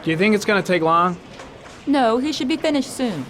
Do you think it's gonna take long? No, he should be finished soon.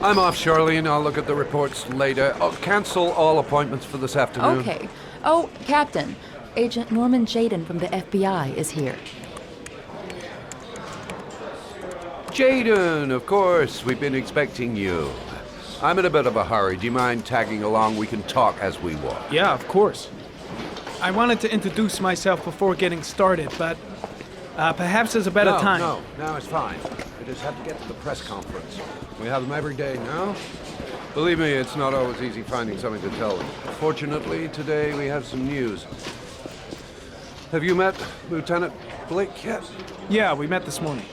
I'm off, Charlene. I'll look at the reports later. Oh, cancel all appointments for this afternoon. Okay. Oh, Captain. Agent Norman Jaden from the FBI is here. Jaden, of course. We've been expecting you. I'm in a bit of a hurry. Do you mind tagging along? We can talk as we walk. Yeah, of course. I wanted to introduce myself before getting started, but perhaps there's a better time. No, it's fine. I just have to get to the press conference. We have them every day now. Believe me, it's not always easy finding something to tell them. Fortunately, today we have some news. Have you met Lieutenant Blake yet? Yeah, we met this morning.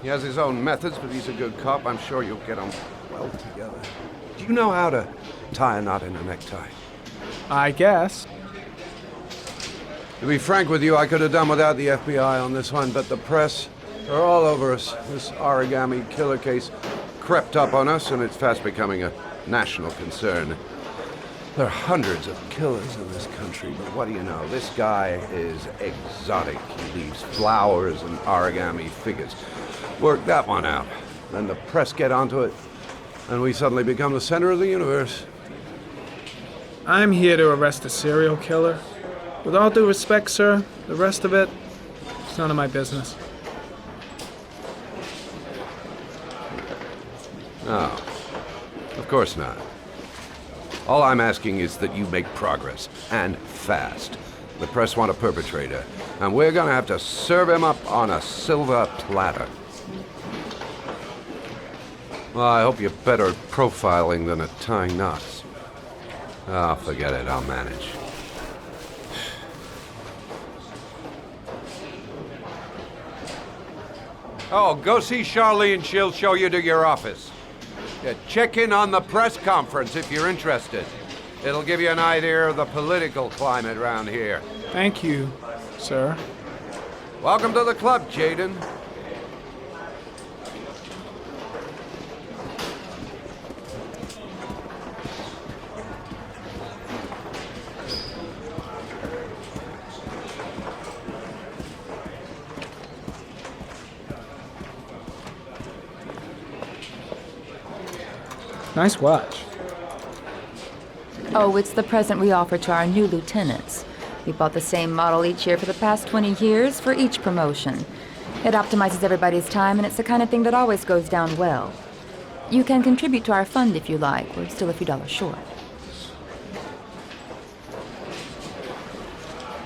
He has his own methods, but he's a good cop. I'm sure you'll get on well together. Do you know how to tie a knot in a necktie? I guess. To be frank with you, I could have done without the FBI on this one, but the press are all over us. This Origami killer case crept up on us, and it's fast becoming a national concern. There are hundreds of killers in this country, but what do you know? This guy is exotic. He leaves flowers and origami figures. Work that one out. Then the press get onto it, and we suddenly become the center of the universe. I'm here to arrest a serial killer. With all due respect, sir, the rest of it, it's none of my business. No, of course not. All I'm asking is that you make progress, and fast. The press want a perpetrator, and we're gonna have to serve him up on a silver platter. Well, I hope you're better at profiling than at tying knots. Oh, forget it, I'll manage. Oh, go see Charlene, she'll show you to your office. Yeah, check in on the press conference if you're interested. It'll give you an idea of the political climate around here. Thank you, sir. Welcome to the club, Jaden. Nice watch. Oh, it's the present we offer to our new lieutenants. We bought the same model each year for the past 20 years for each promotion. It optimizes everybody's time, and it's the kind of thing that always goes down well. You can contribute to our fund if you like. We're still a few dollars short.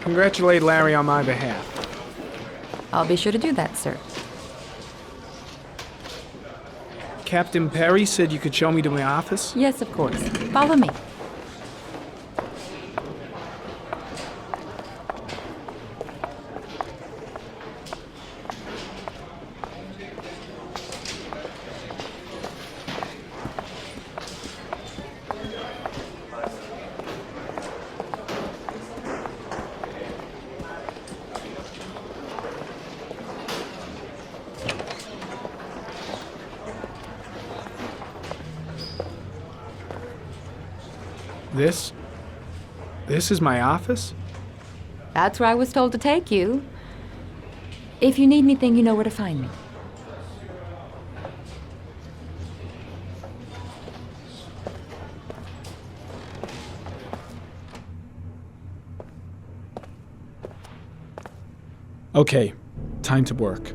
Congratulate Larry on my behalf. I'll be sure to do that, sir. Captain Perry said you could show me to my office? Yes, of course. Follow me. This is my office? That's where I was told to take you. If you need anything, you know where to find me. Okay, time to work.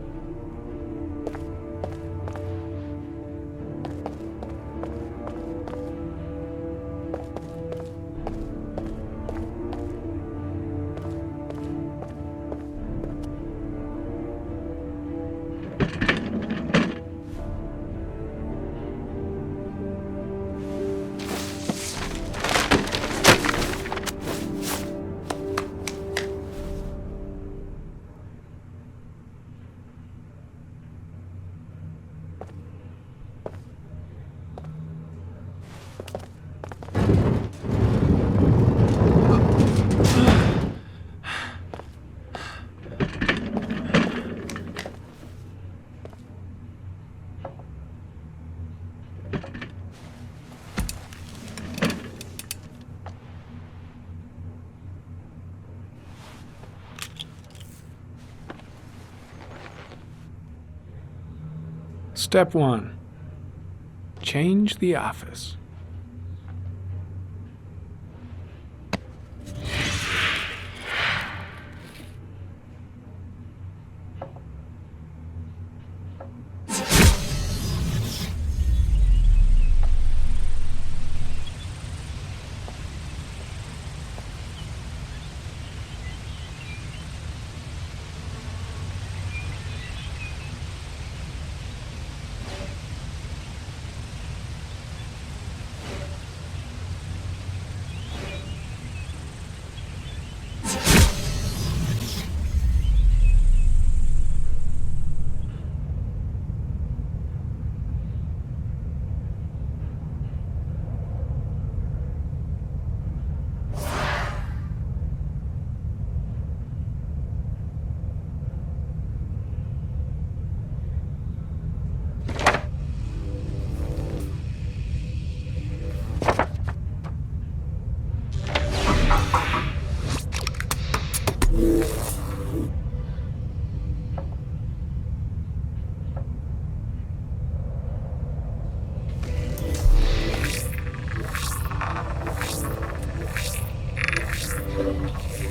Step 1. Change the office.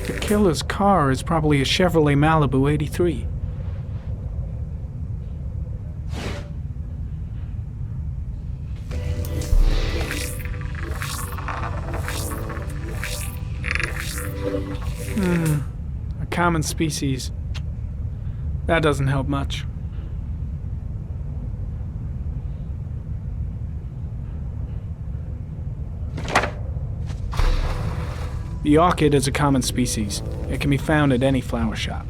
The killer's car is probably a Chevrolet Malibu 83. A common species. That doesn't help much. The orchid is a common species. It can be found at any flower shop.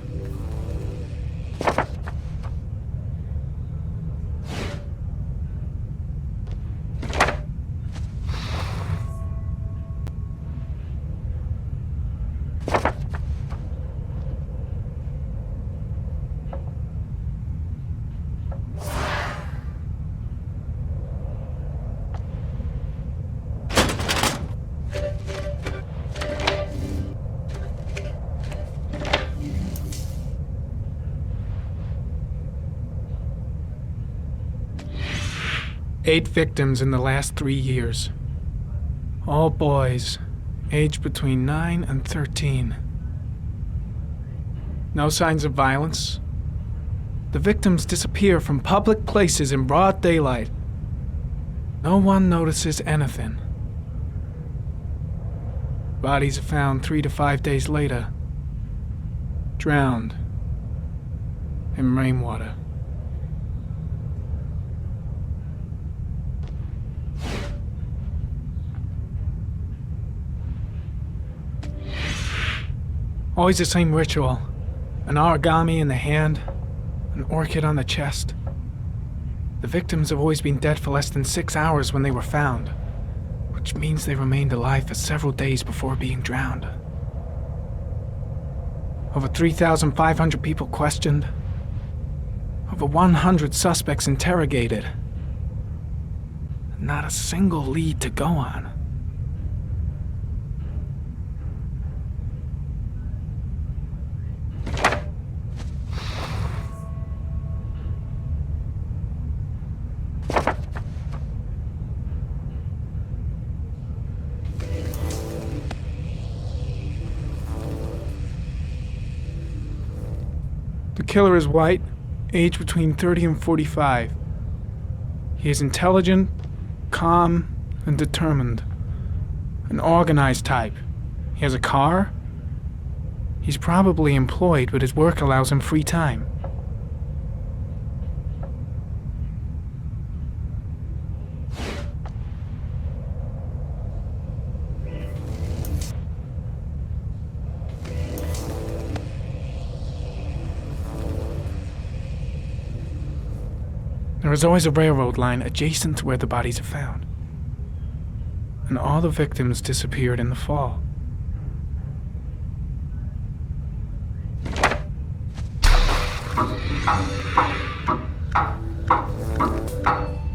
Eight victims in the last 3 years. All boys, aged between 9 and 13. No signs of violence. The victims disappear from public places in broad daylight. No one notices anything. Bodies are found 3 to 5 days later, drowned in rainwater. Always the same ritual. An origami in the hand, an orchid on the chest. The victims have always been dead for less than 6 hours when they were found, which means they remained alive for several days before being drowned. Over 3,500 people questioned. Over 100 suspects interrogated. Not a single lead to go on. The killer is white, aged between 30 and 45. He is intelligent, calm, and determined. An organized type. He has a car. He's probably employed, but his work allows him free time. There is always a railroad line adjacent to where the bodies are found. And all the victims disappeared in the fall.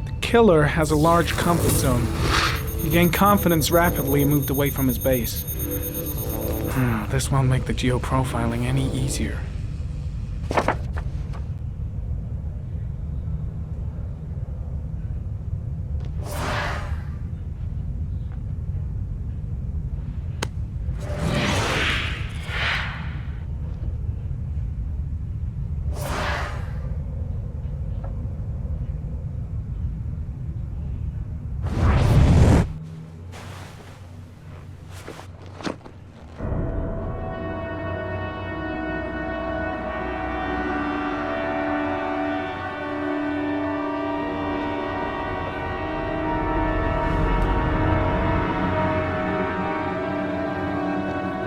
The killer has a large comfort zone. He gained confidence rapidly and moved away from his base. This won't make the geoprofiling any easier.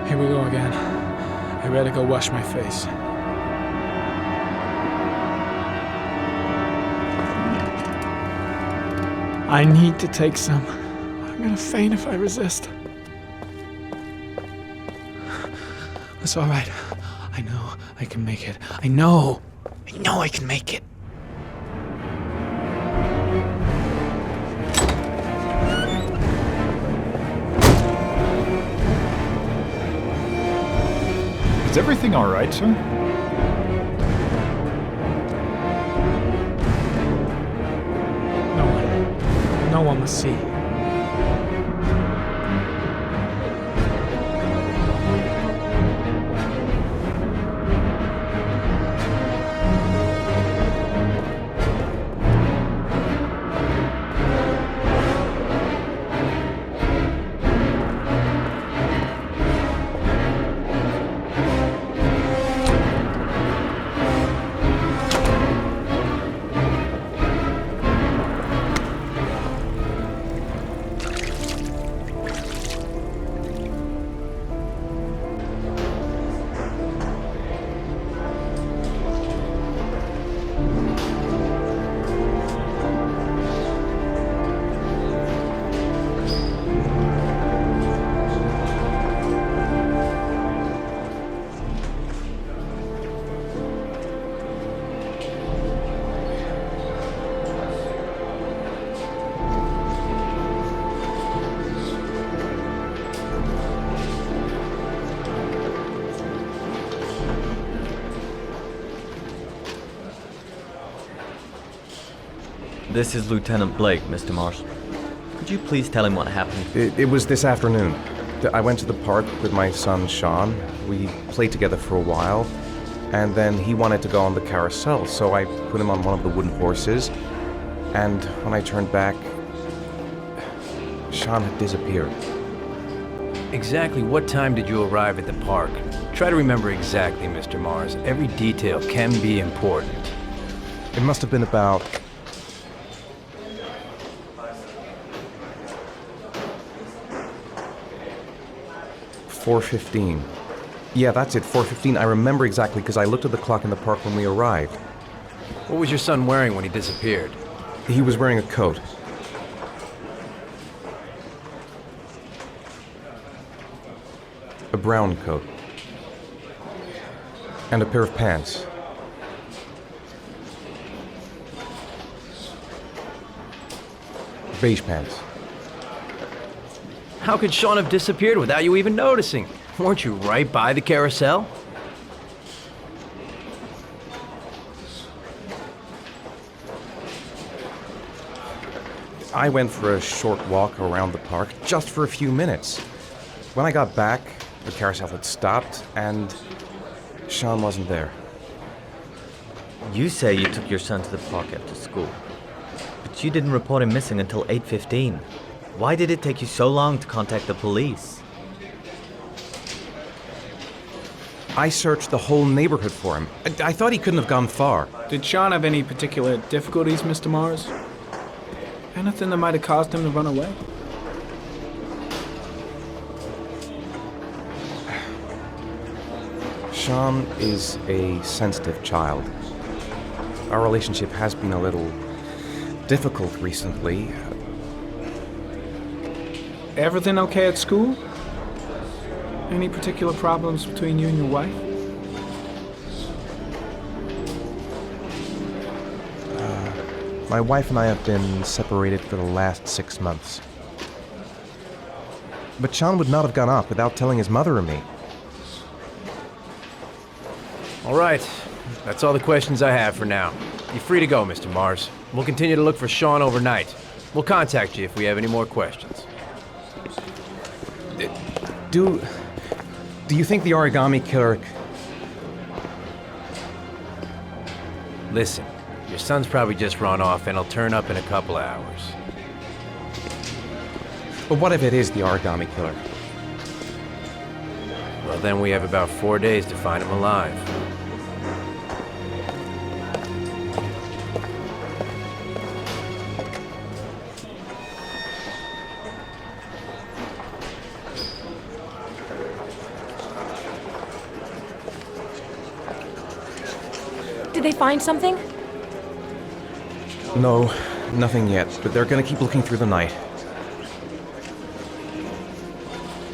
Here we go again. I better go wash my face. I need to take some. I'm gonna faint if I resist. It's all right. I know I can make it. I know I can make it. Is everything all right, sir? No one must see. This is Lieutenant Blake, Mr. Marshall. Could you please tell him what happened? It was this afternoon. I went to the park with my son, Sean. We played together for a while, and then he wanted to go on the carousel, so I put him on one of the wooden horses, and when I turned back, Sean had disappeared. Exactly what time did you arrive at the park? Try to remember exactly, Mr. Mars. Every detail can be important. It must have been about 4:15. Yeah, that's it, 4:15. I remember exactly because I looked at the clock in the park when we arrived. What was your son wearing when he disappeared? He was wearing a coat. A brown coat. And a pair of pants. Beige pants. How could Sean have disappeared without you even noticing? Weren't you right by the carousel? I went for a short walk around the park, just for a few minutes. When I got back, the carousel had stopped, and Sean wasn't there. You say you took your son to the park after school, but you didn't report him missing until 8:15. Why did it take you so long to contact the police? I searched the whole neighborhood for him. I thought he couldn't have gone far. Did Sean have any particular difficulties, Mr. Mars? Anything that might have caused him to run away? Sean is a sensitive child. Our relationship has been a little difficult recently. Everything okay at school? Any particular problems between you and your wife? My wife and I have been separated for the last 6 months. But Sean would not have gone off without telling his mother or me. All right. That's all the questions I have for now. You're free to go, Mr. Mars. We'll continue to look for Sean overnight. We'll contact you if we have any more questions. Do you think the origami killer... Listen, your son's probably just run off and he'll turn up in a couple hours. But what if it is the origami killer? Well, then we have about 4 days to find him alive. Did they find something? No, nothing yet, but they're gonna keep looking through the night.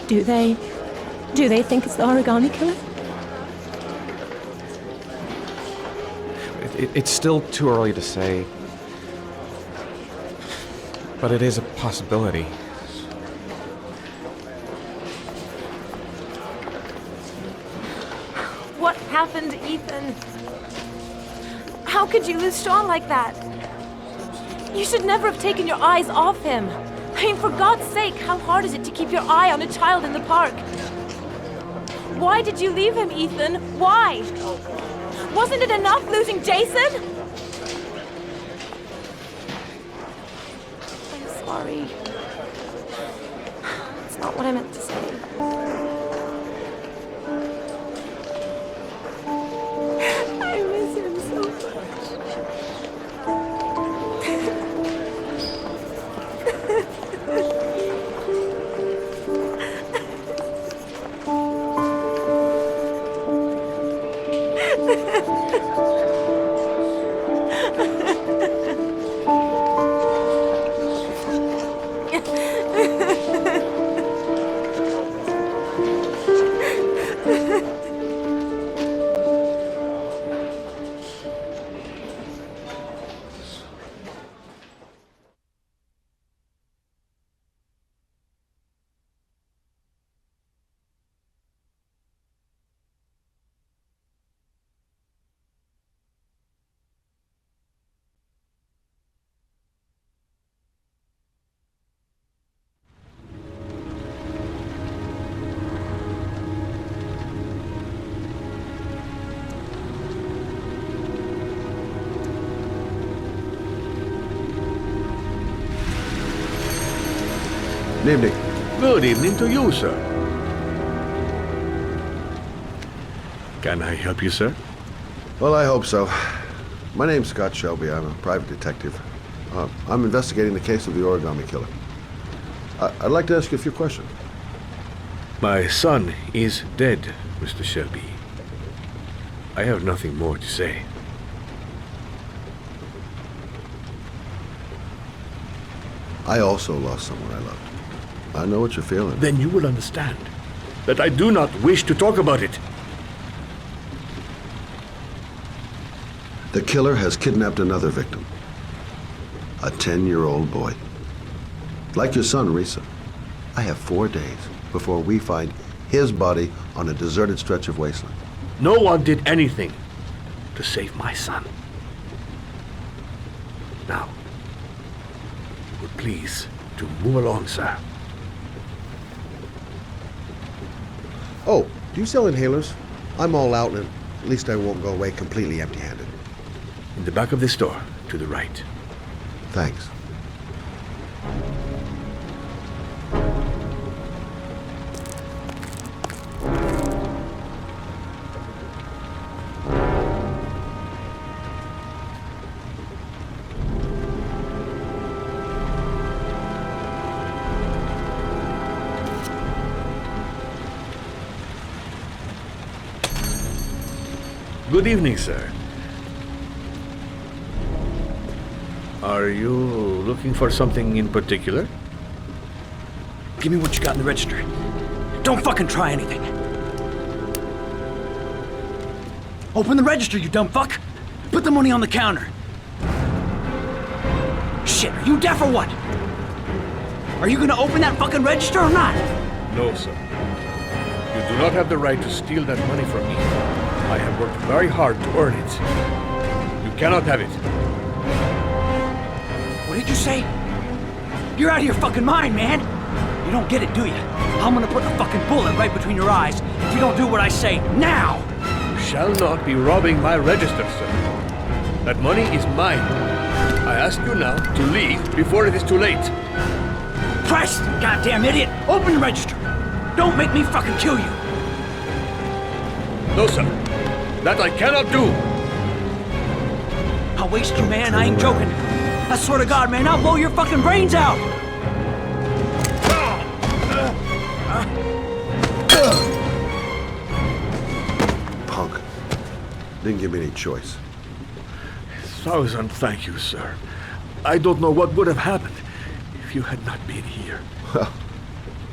Do they think it's the origami killer? It's still too early to say, but it is a possibility. What happened, Ethan? How could you lose Sean like that? You should never have taken your eyes off him. I mean, for God's sake, how hard is it to keep your eye on a child in the park? Why did you leave him, Ethan? Why? Wasn't it enough losing Jason? I'm sorry. It's not what I meant to say. I miss him so Good evening. Good evening to you, sir. Can I help you, sir? Well, I hope so. My name's Scott Shelby. I'm a private detective. I'm investigating the case of the origami killer. I'd like to ask you a few questions. My son is dead, Mr. Shelby. I have nothing more to say. I also lost someone I loved. I know what you're feeling. Then you will understand that I do not wish to talk about it. The killer has kidnapped another victim. A 10-year-old boy. Like your son, Risa. I have 4 days before we find his body on a deserted stretch of wasteland. No one did anything to save my son. Now, would please to move along, sir. Oh, do you sell inhalers? I'm all out, and at least I won't go away completely empty-handed. In the back of the store, to the right. Thanks. Good evening, sir. Are you looking for something in particular? Give me what you got in the register. Don't fucking try anything. Open the register, you dumb fuck. Put the money on the counter. Shit, are you deaf or what? Are you gonna open that fucking register or not? No, sir. You do not have the right to steal that money from me. I have worked very hard to earn it. You cannot have it. What did you say? You're out of your fucking mind, man. You don't get it, do you? I'm gonna put a fucking bullet right between your eyes if you don't do what I say now. You shall not be robbing my register, sir. That money is mine. I ask you now to leave before it is too late. Christ, goddamn idiot! Open the register. Don't make me fucking kill you. No, sir. That I cannot do. I'll waste you, man. I ain't joking. I swear to God, man, I'll blow your fucking brains out. Punk. Didn't give me any choice. 1,000 thank you, sir. I don't know what would have happened if you had not been here. Well,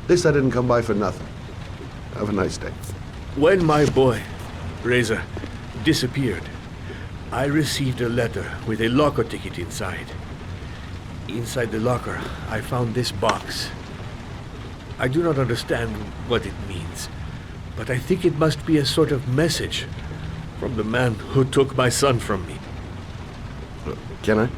at least I didn't come by for nothing. Have a nice day. When my boy, Reza, disappeared, I received a letter with a locker ticket inside. Inside the locker, I found this box. I do not understand what it means, but I think it must be a sort of message from the man who took my son from me. Can I?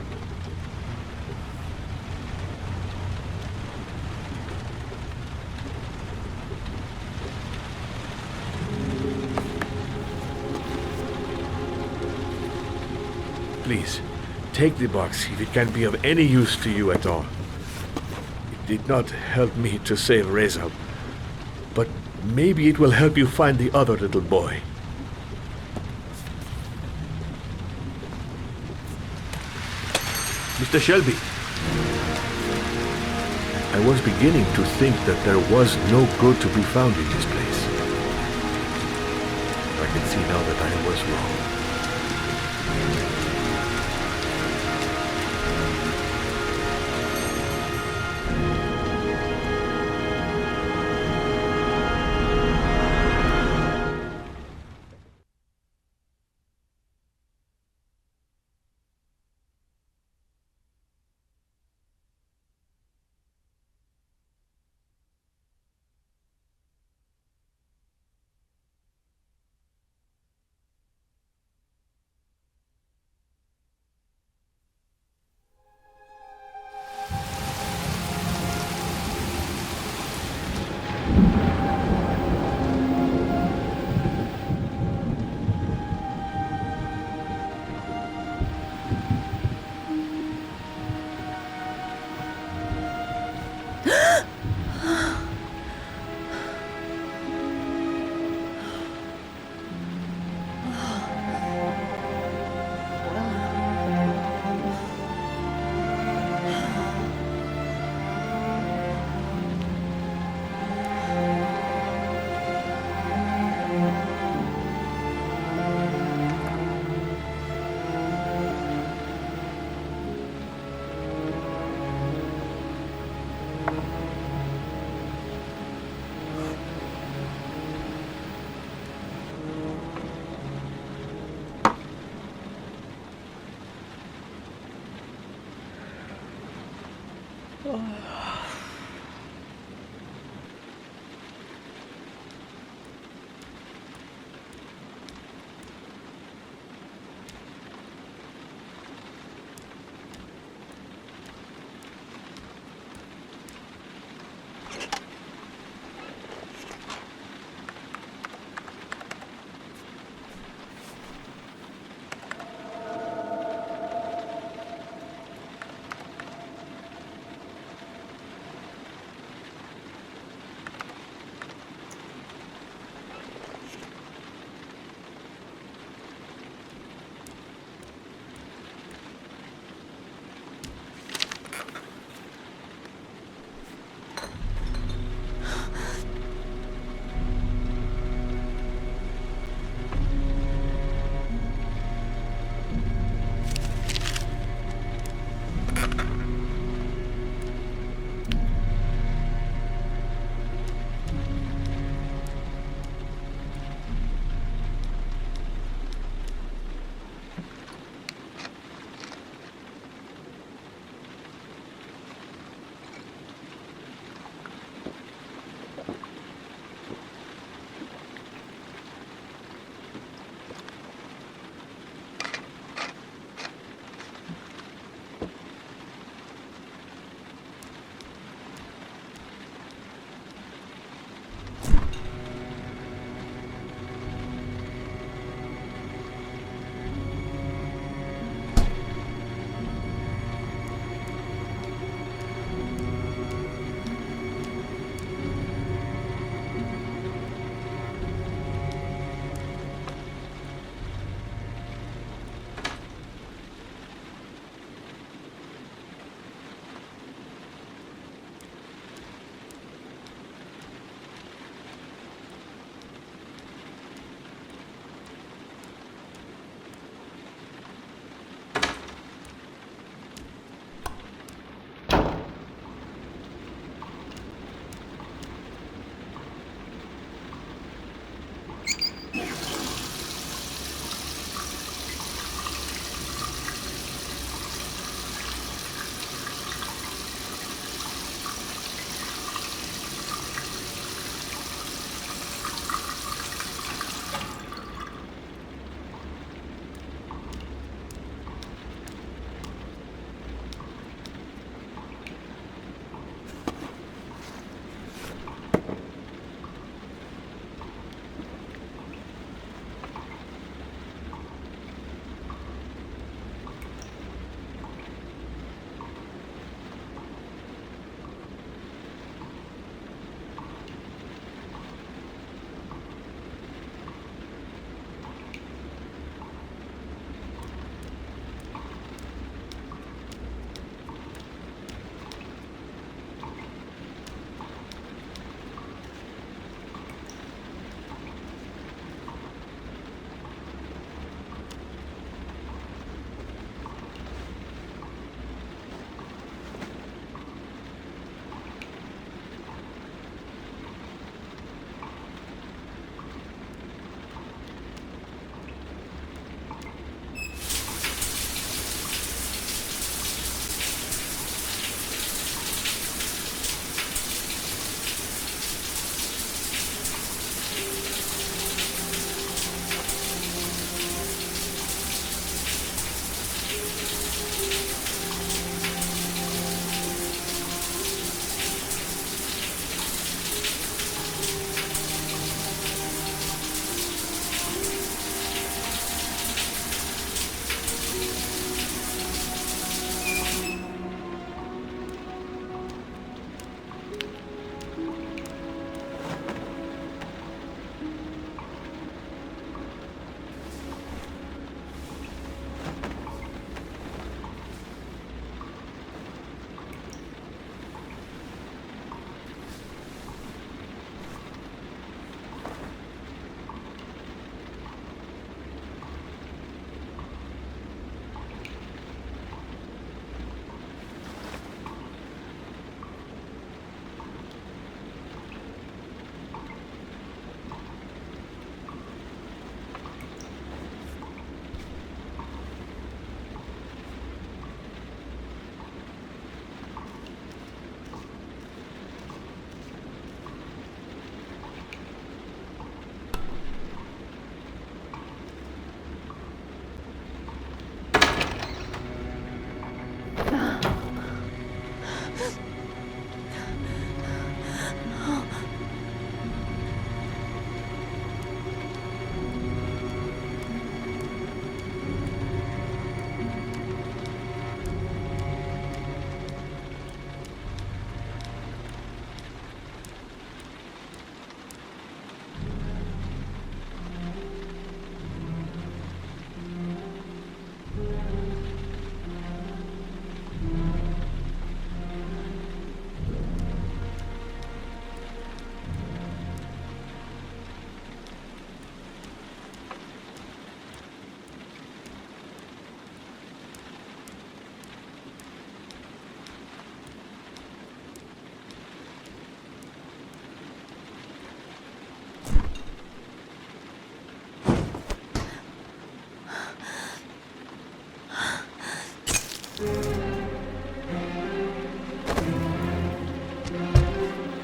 Please, take the box if it can be of any use to you at all. It did not help me to save Reza, but maybe it will help you find the other little boy. Mr. Shelby, I was beginning to think that there was no good to be found in this place. I can see now that I was wrong.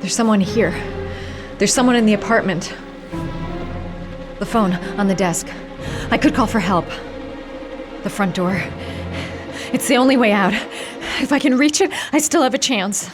There's someone here. There's someone in the apartment. The phone on the desk. I could call for help. The front door. It's the only way out. If I can reach it, I still have a chance.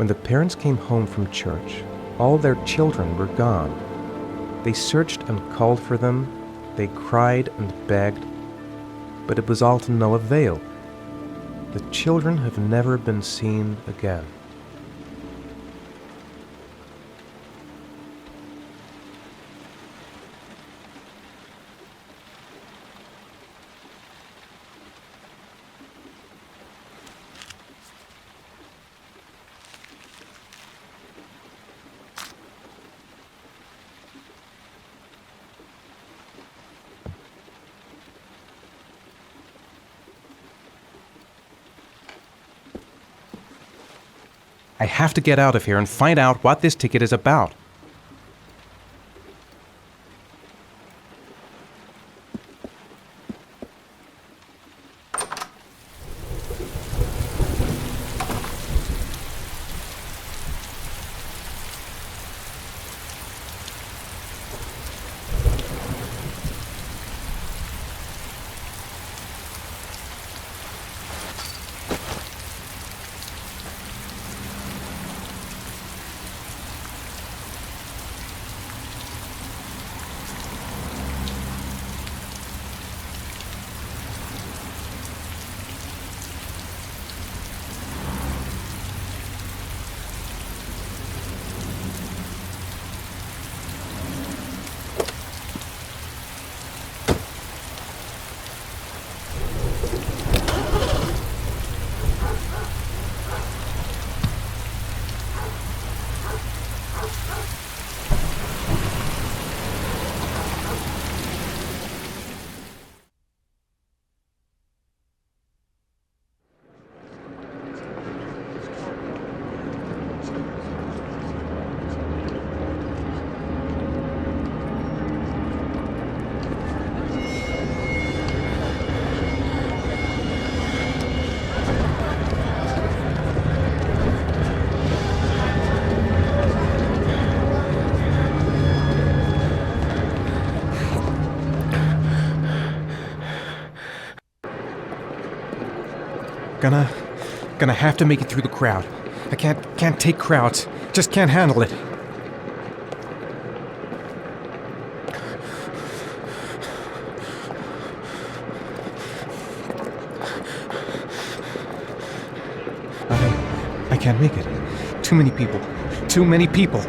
When the parents came home from church, all their children were gone. They searched and called for them, they cried and begged, but it was all to no avail. The children have never been seen again. I have to get out of here and find out what this ticket is about. Gonna have to make it through the crowd. I can't take crowds. Just can't handle it. I can't make it. Too many people. Too many people.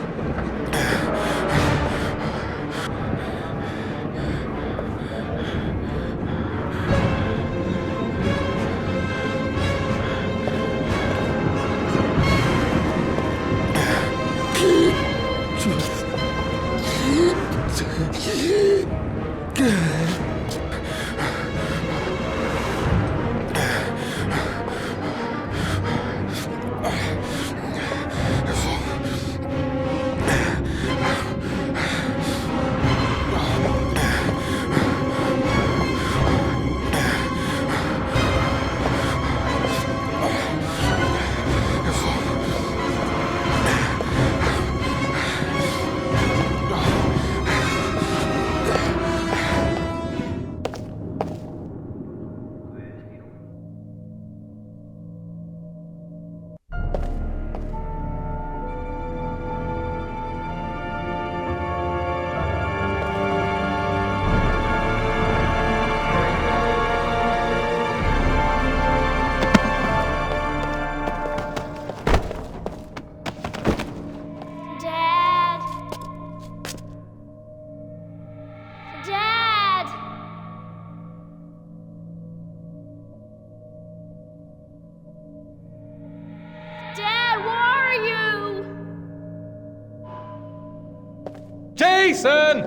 Jason!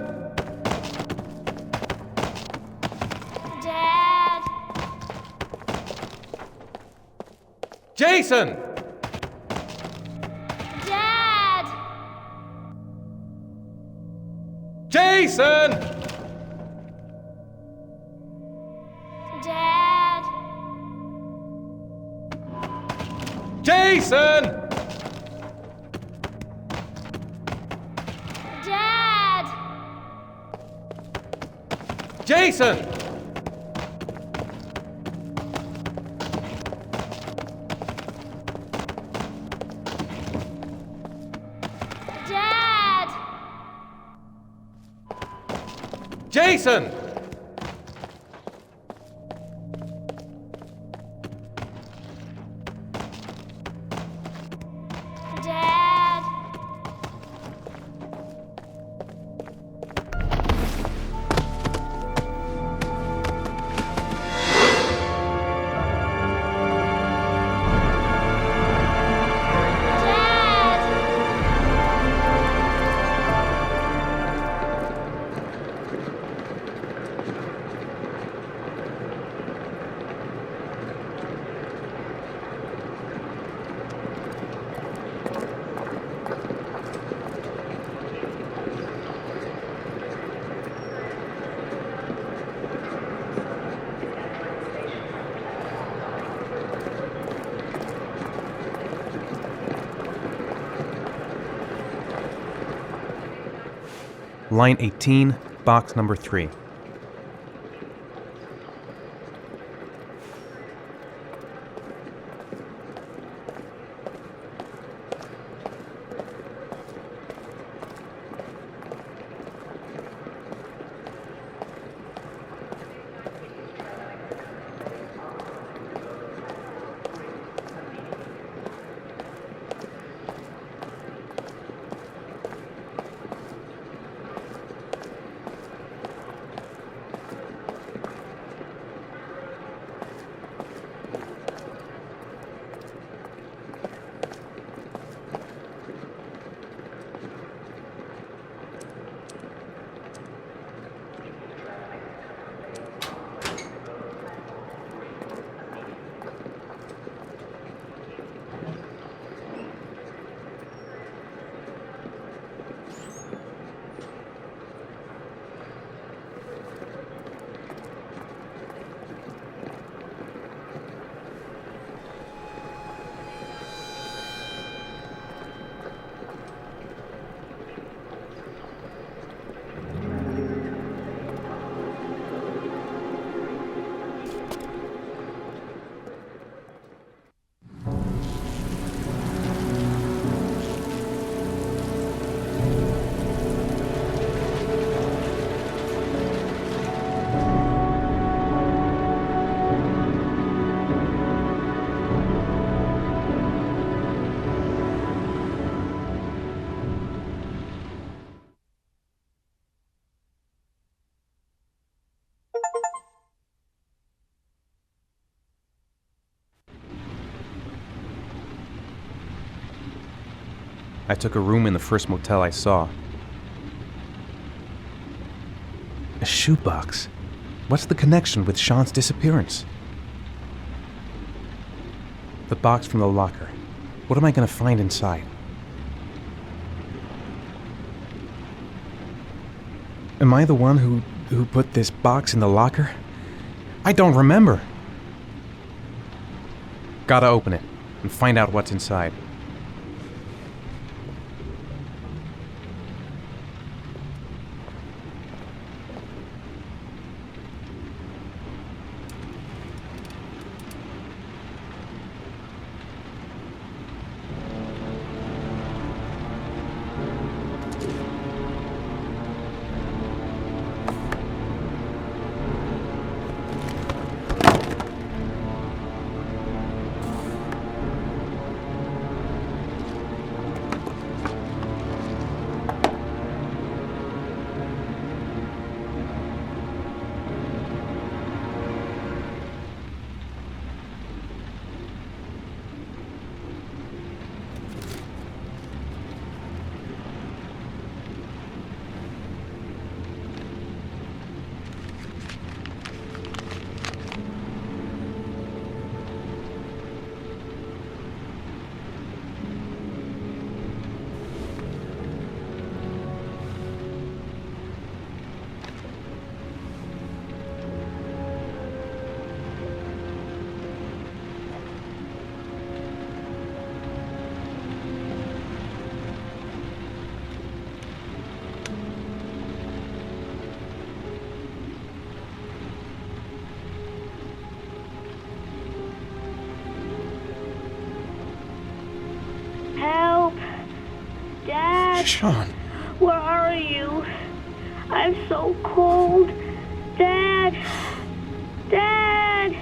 Dad! Jason! Dad! Jason! Dad! Jason! Dad! Jason! Dad! Jason! Dad! Line 18, box number 3. I took a room in the first motel I saw. A shoebox? What's the connection with Sean's disappearance? The box from the locker. What am I going to find inside? Am I the one who put this box in the locker? I don't remember. Gotta open it and find out what's inside. Help! Dad! Sean! Where are you? I'm so cold. Dad! Dad!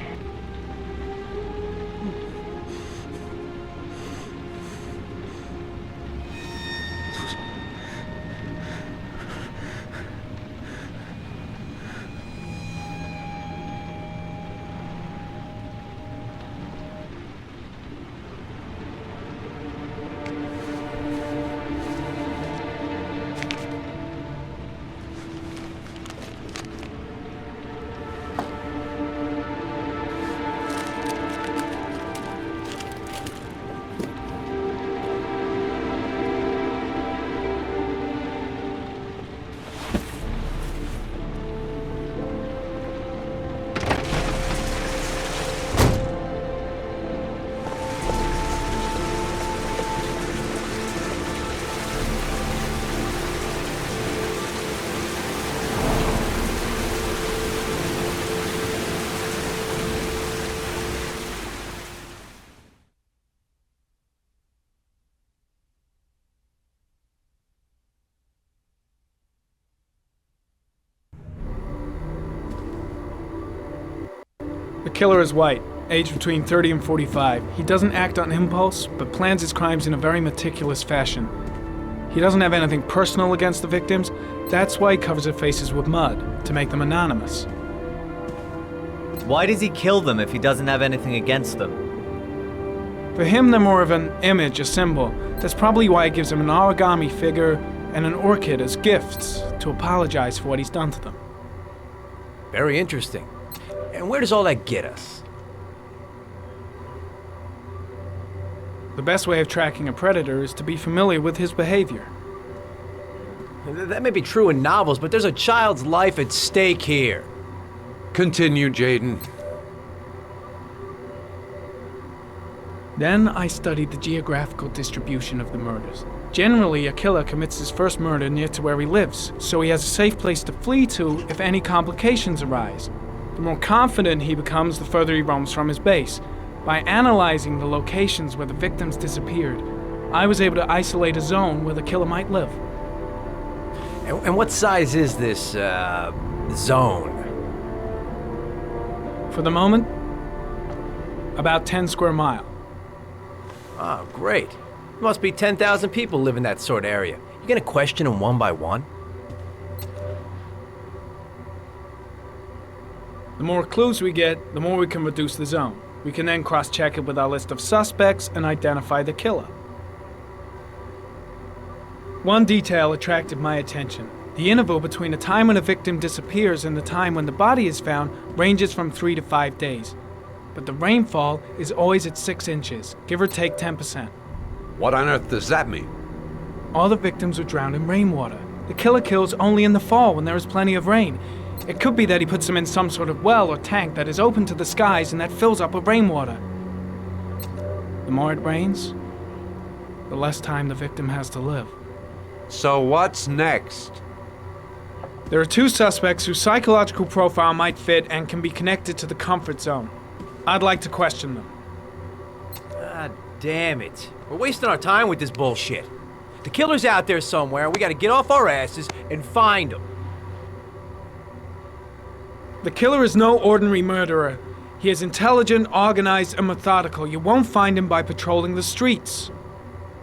The killer is white, aged between 30 and 45. He doesn't act on impulse, but plans his crimes in a very meticulous fashion. He doesn't have anything personal against the victims. That's why he covers their faces with mud, to make them anonymous. Why does he kill them if he doesn't have anything against them? For him, they're more of an image, a symbol. That's probably why he gives them an origami figure and an orchid as gifts to apologize for what he's done to them. Very interesting. And where does all that get us? The best way of tracking a predator is to be familiar with his behavior. That may be true in novels, but there's a child's life at stake here. Continue, Jaden. Then I studied the geographical distribution of the murders. Generally, a killer commits his first murder near to where he lives, so he has a safe place to flee to if any complications arise. The more confident he becomes, the further he roams from his base. By analyzing the locations where the victims disappeared, I was able to isolate a zone where the killer might live. And what size is this, zone? For the moment, about 10 square mile. Oh, great. Must be 10,000 people live in that sort of area. You gonna question them one by one? The more clues we get, the more we can reduce the zone. We can then cross-check it with our list of suspects and identify the killer. One detail attracted my attention. The interval between the time when a victim disappears and the time when the body is found ranges from 3 to 5 days. But the rainfall is always at 6 inches, give or take 10%. What on earth does that mean? All the victims were drowned in rainwater. The killer kills only in the fall when there is plenty of rain. It could be that he puts them in some sort of well or tank that is open to the skies and that fills up with rainwater. The more it rains, the less time the victim has to live. So what's next? There are 2 suspects whose psychological profile might fit and can be connected to the comfort zone. I'd like to question them. God damn it. We're wasting our time with this bullshit. The killer's out there somewhere, and we gotta get off our asses and find him. The killer is no ordinary murderer. He is intelligent, organized, and methodical. You won't find him by patrolling the streets.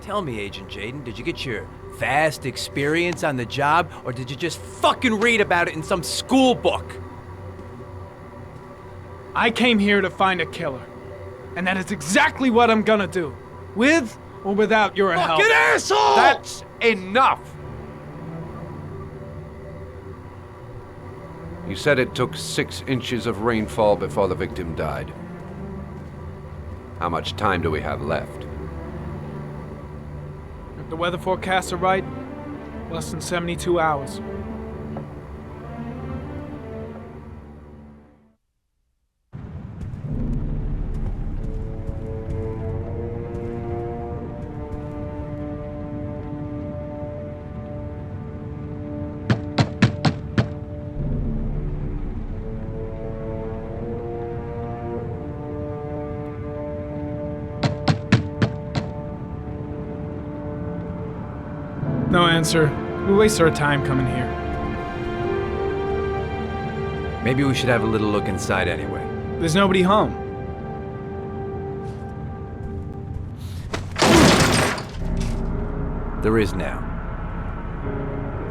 Tell me, Agent Jaden, did you get your vast experience on the job, or did you just fucking read about it in some school book? I came here to find a killer. And that is exactly what I'm gonna do. With or without your help. Fucking asshole! That's enough! You said it took 6 inches of rainfall before the victim died. How much time do we have left? If the weather forecasts are right, less than 72 hours. No answer. We waste our time coming here. Maybe we should have a little look inside anyway. There's nobody home. There is now.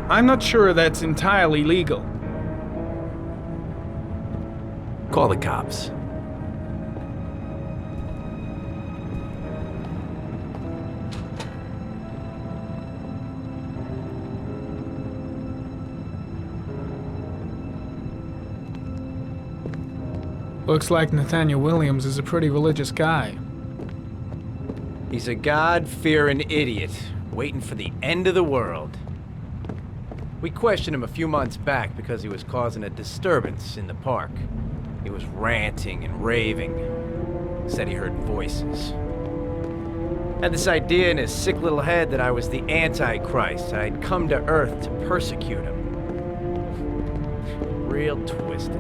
I'm not sure that's entirely legal. Call the cops. Looks like Nathaniel Williams is a pretty religious guy. He's a God-fearing idiot, waiting for the end of the world. We questioned him a few months back because he was causing a disturbance in the park. He was ranting and raving. Said he heard voices. Had this idea in his sick little head that I was the Antichrist. I'd come to Earth to persecute him. Real twisted.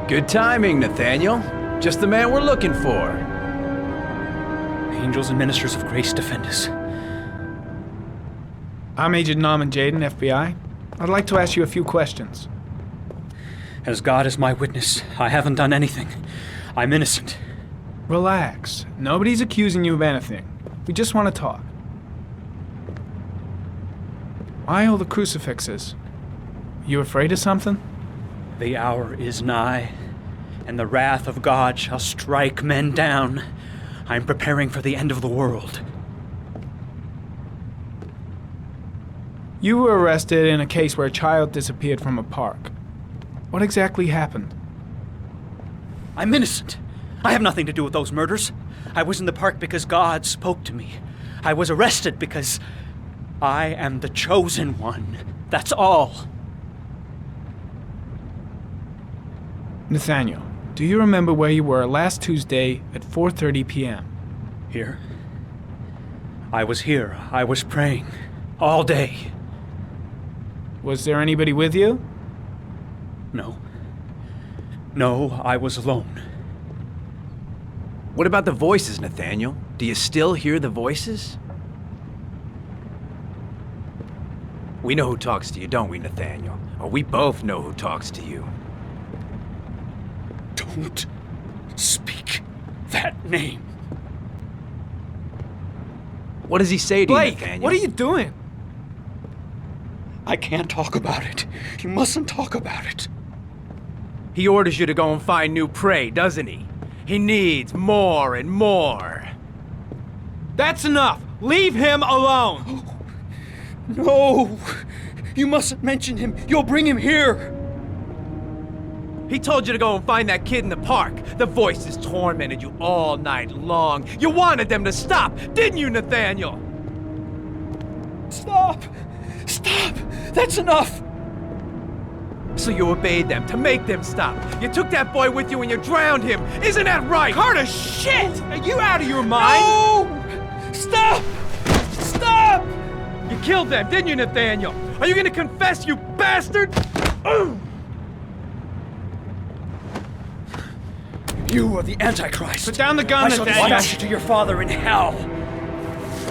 Good timing, Nathaniel. Just the man we're looking for. Angels and ministers of grace defend us. I'm Agent Norman Jaden, FBI. I'd like to ask you a few questions. As God is my witness, I haven't done anything. I'm innocent. Relax. Nobody's accusing you of anything. We just want to talk. Why all the crucifixes? You afraid of something? The hour is nigh, and the wrath of God shall strike men down. I'm preparing for the end of the world. You were arrested in a case where a child disappeared from a park. What exactly happened? I'm innocent. I have nothing to do with those murders. I was in the park because God spoke to me. I was arrested because I am the chosen one. That's all. Nathaniel, do you remember where you were last Tuesday at 4:30 p.m.? Here? I was here. I was praying. All day. Was there anybody with you? No. No, I was alone. What about the voices, Nathaniel? Do you still hear the voices? We know who talks to you, don't we, Nathaniel? Or we both know who talks to you. Don't speak that name. What does he say to Blake, you, Nathaniel? what are you doing? I can't talk about it. You mustn't talk about it. He orders you to go and find new prey, doesn't he? He needs more and more. That's enough! Leave him alone! No! You mustn't mention him. You'll bring him here. He told you to go and find that kid in the park. The voices tormented you all night long. You wanted them to stop, didn't you, Nathaniel? Stop! Stop! That's enough! So you obeyed them to make them stop. You took that boy with you and you drowned him. Isn't that right? Carter, shit! Are you out of your mind? No! Stop! Stop! You killed them, didn't you, Nathaniel? Are you gonna confess, you bastard? You are the Antichrist. Put down the gun, I shall Nathaniel. dispatch you to your father in hell.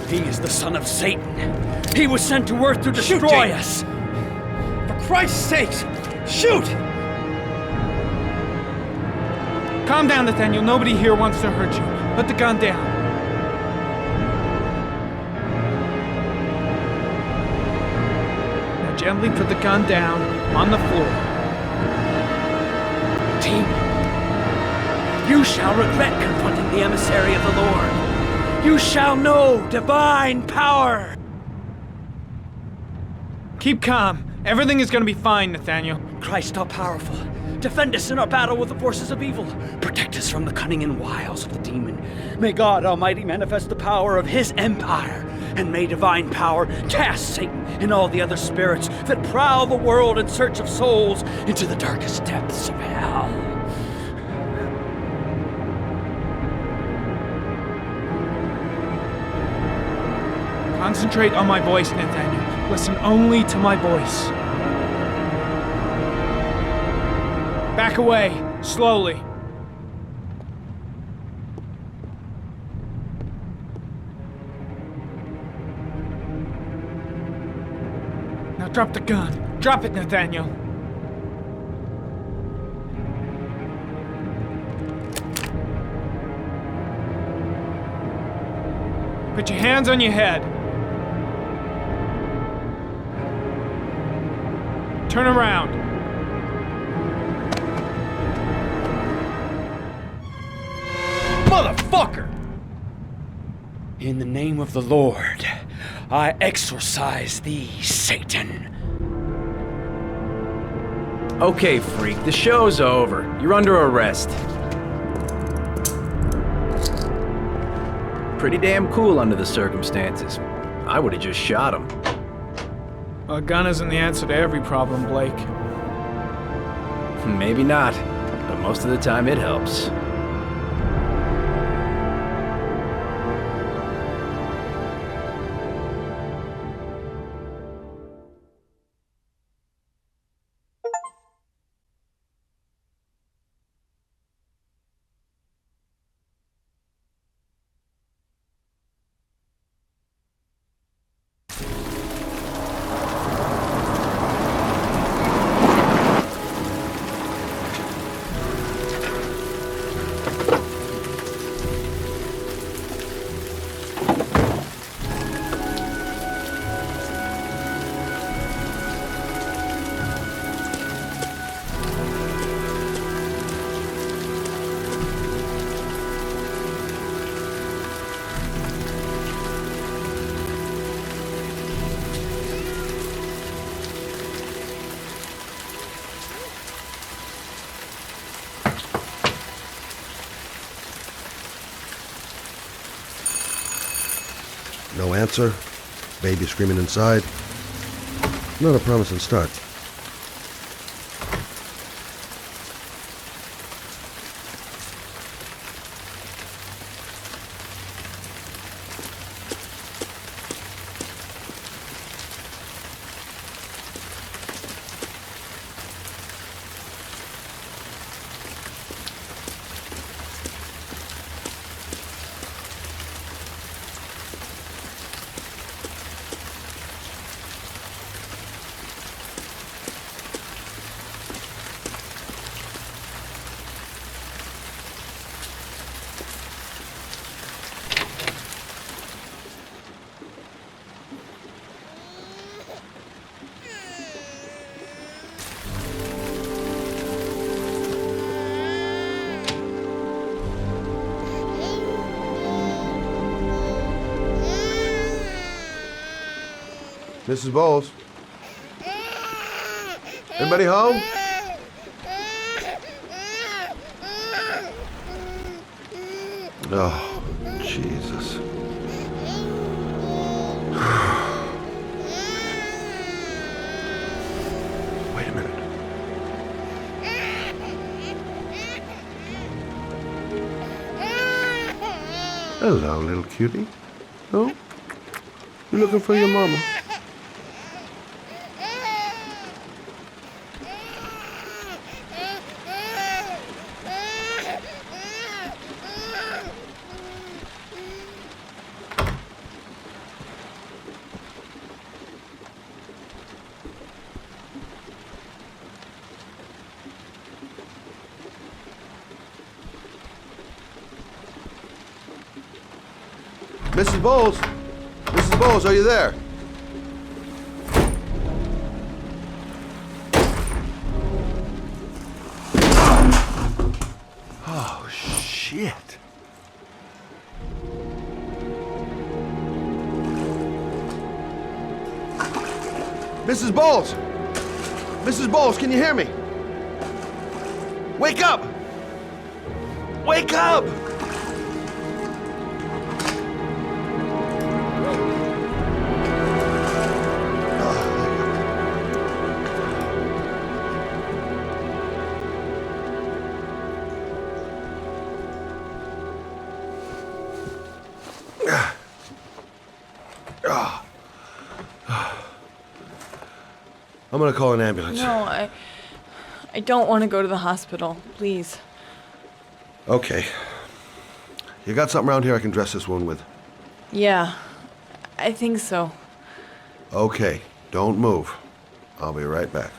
He is the son of Satan. He was sent to earth to destroy us. For Christ's sake, shoot! Calm down, Nathaniel. Nobody here wants to hurt you. Put the gun down. Now gently put the gun down on the floor. Team, you shall regret confronting the emissary of the Lord. You shall know divine power. Keep calm. Everything is going to be fine, Nathaniel. Christ all powerful, defend us in our battle with the forces of evil. Protect us from the cunning and wiles of the demon. May God Almighty manifest the power of his empire, and may divine power cast Satan and all the other spirits that prowl the world in search of souls into the darkest depths of hell. Concentrate on my voice, Nathaniel. Listen only to my voice. Back away, slowly. Now drop the gun. Drop it, Nathaniel. Put your hands on your head. Turn around. Motherfucker! In the name of the Lord, I exorcise thee, Satan. Okay, freak, the show's over. You're under arrest. Pretty damn cool under the circumstances. I would have just shot him. A gun isn't the answer to every problem, Blake. Maybe not, but most of the time it helps. No answer. Baby screaming inside. Not a promising start. Mrs. Bowles? Anybody home? Oh, Jesus. Wait a minute. Hello, little cutie. Oh? You looking for your mama? Mrs. Bowles? Mrs. Bowles, are you there? Oh, shit. Mrs. Bowles! Mrs. Bowles, can you hear me? Wake up! Wake up! I'm gonna call an ambulance. No, I don't want to go to the hospital. Please. Okay. You got something around here I can dress this wound with? Yeah, I think so. Okay, don't move. I'll be right back.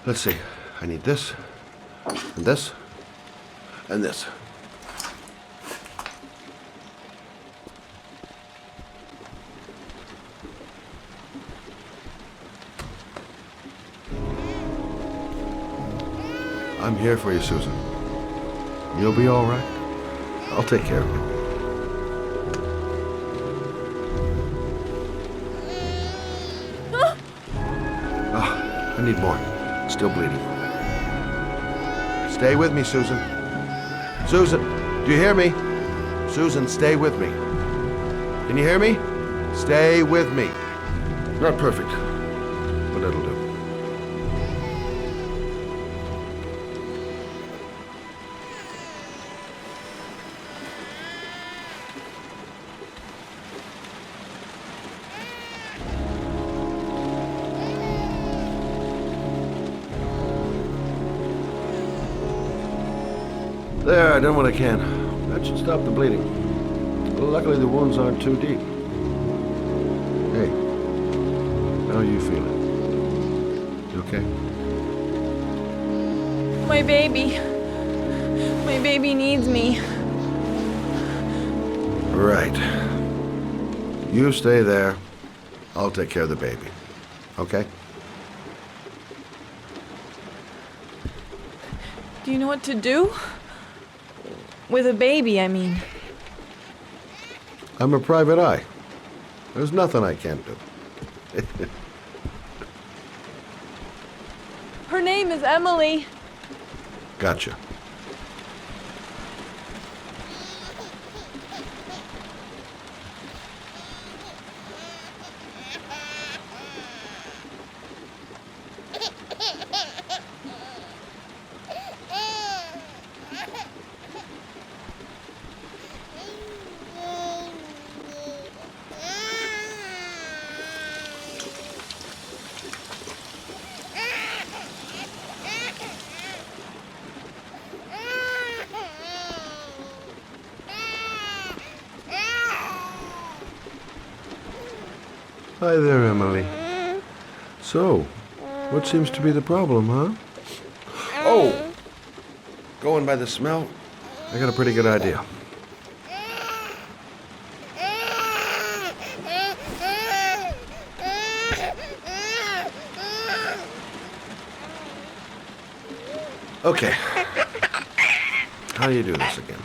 Let's see. I need this, and this, and this. I'm here for you, Susan. You'll be all right. I'll take care of you. I need more. Still bleeding. Stay with me, Susan. Susan, do you hear me? Susan, stay with me. Can you hear me? Stay with me. Not perfect, but it'll do. There, I done what I can. That should stop the bleeding. Luckily, the wounds aren't too deep. Hey, how are you feeling? You okay? My baby. My baby needs me. Right. You stay there. I'll take care of the baby. Okay? Do you know what to do? With a baby, I mean. I'm a private eye. There's nothing I can't do. Her name is Emily. Gotcha. Hi there, Emily. So, what seems to be the problem, huh? Oh! Going by the smell, I got a pretty good idea. Okay. How do you do this again?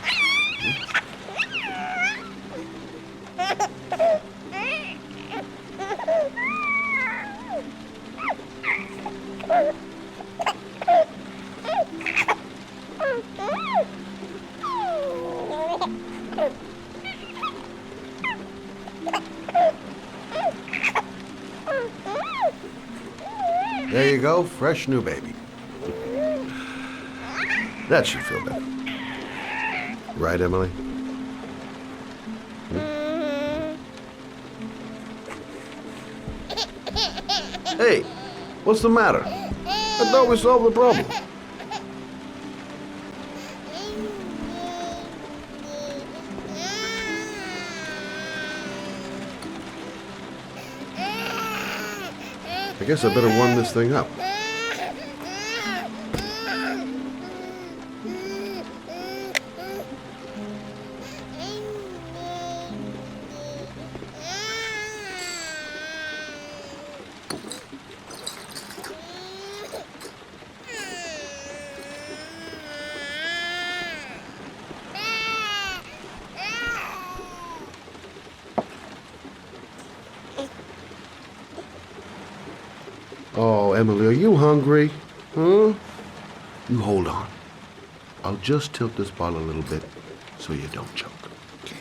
There you go, fresh new baby. That should feel better. Right, Emily? Hey, what's the matter? I thought we solved the problem. I guess I better warm this thing up. Oh, Emily, are you hungry? Huh? You hold on. I'll just tilt this bottle a little bit so you don't choke. Okay.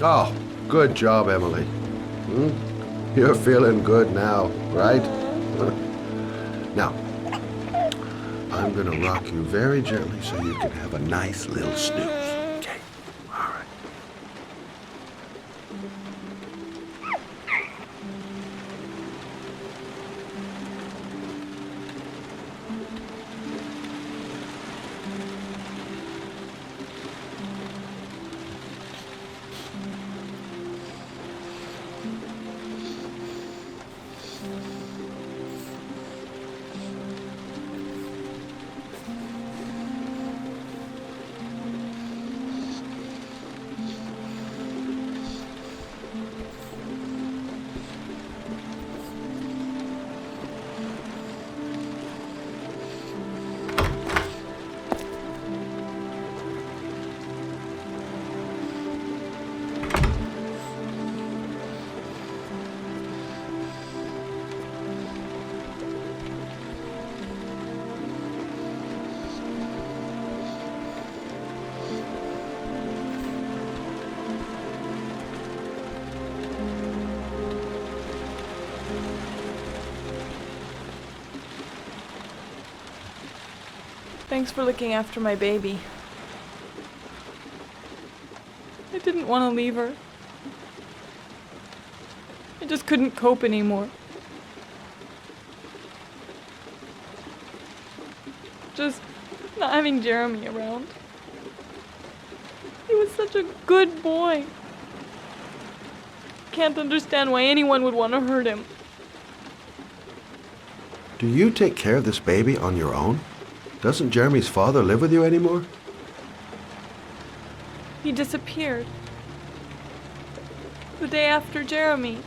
Oh, good job, Emily. You're feeling good now, right? Now, I'm gonna rock you very gently so you can have a nice little snooze. Okay? All right. Thanks for looking after my baby. I didn't want to leave her. I just couldn't cope anymore. just not having Jeremy around. He was such a good boy. Can't understand why anyone would want to hurt him. Do you take care of this baby on your own? Doesn't Jeremy's father live with you anymore? He disappeared. The day after Jeremy.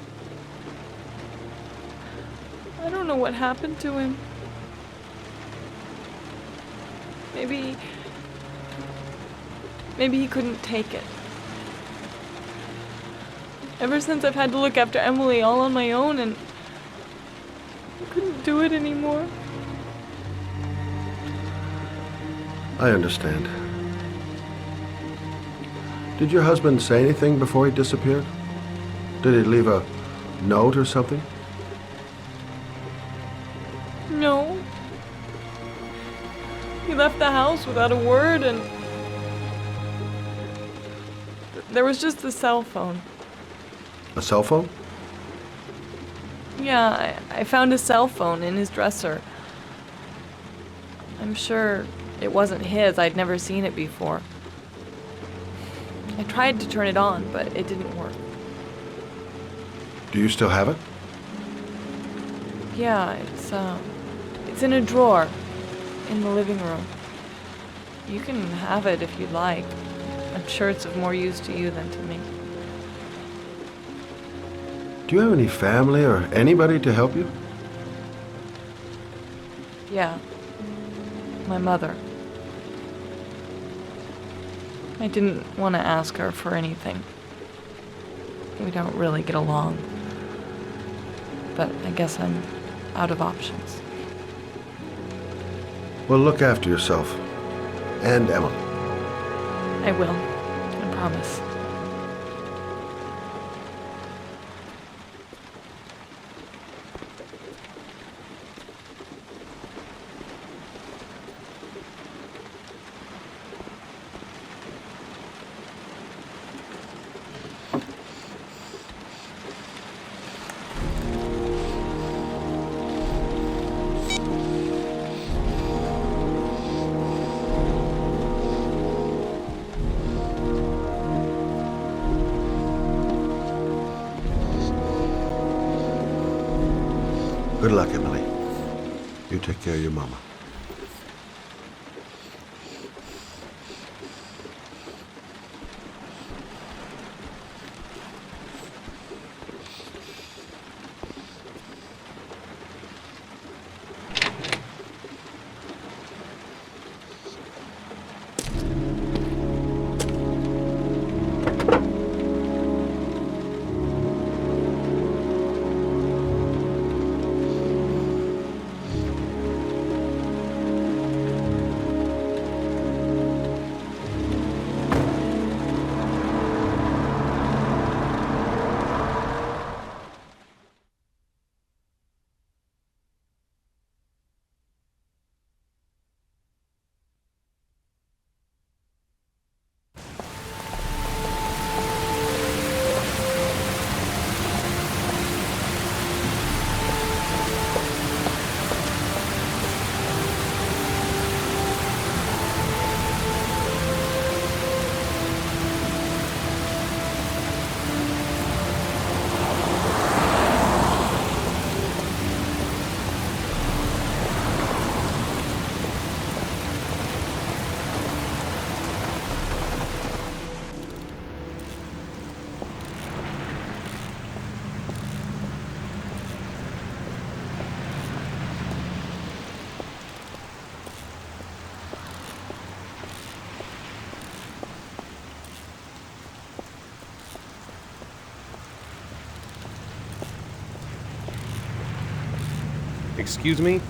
I don't know what happened to him. Maybe he couldn't take it. Ever since I've had to look after Emily all on my own, and I couldn't do it anymore. I understand. Did your husband say anything before he disappeared? Did he leave a note or something? No. He left the house without a word, and there was just the cell phone. A cell phone? Yeah, I found a cell phone in his dresser. I'm sure it wasn't his. I'd never seen it before. I tried to turn it on, but it didn't work. Do you still have it? Yeah, it's in a drawer in the living room. You can have it if you'd like. I'm sure it's of more use to you than to me. Do you have any family or anybody to help you? Yeah. My mother. I didn't want to ask her for anything. We don't really get along. But I guess I'm out of options. Well, look after yourself. And Emily. I will. I promise. Good luck, Emily. You take care of your mama. Excuse me?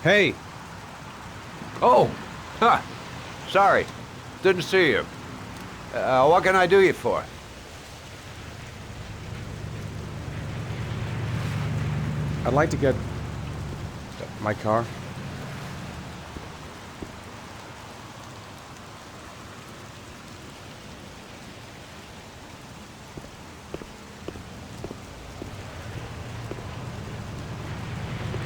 Hey! Oh! Huh. Sorry. Didn't see you. What can I do you for? I'd like to get my car.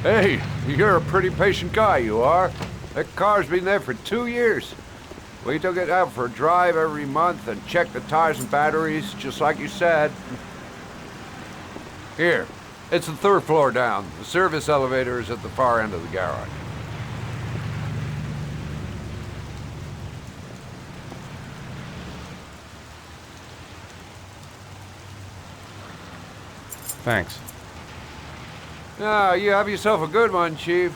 Hey, you're a pretty patient guy, you are. That car's been there for 2 years. We took it out for a drive every month and checked the tires and batteries, just like you said. Here, it's the 3rd floor down. The service elevator is at the far end of the garage. Thanks. Ah, you have yourself a good one, Chief.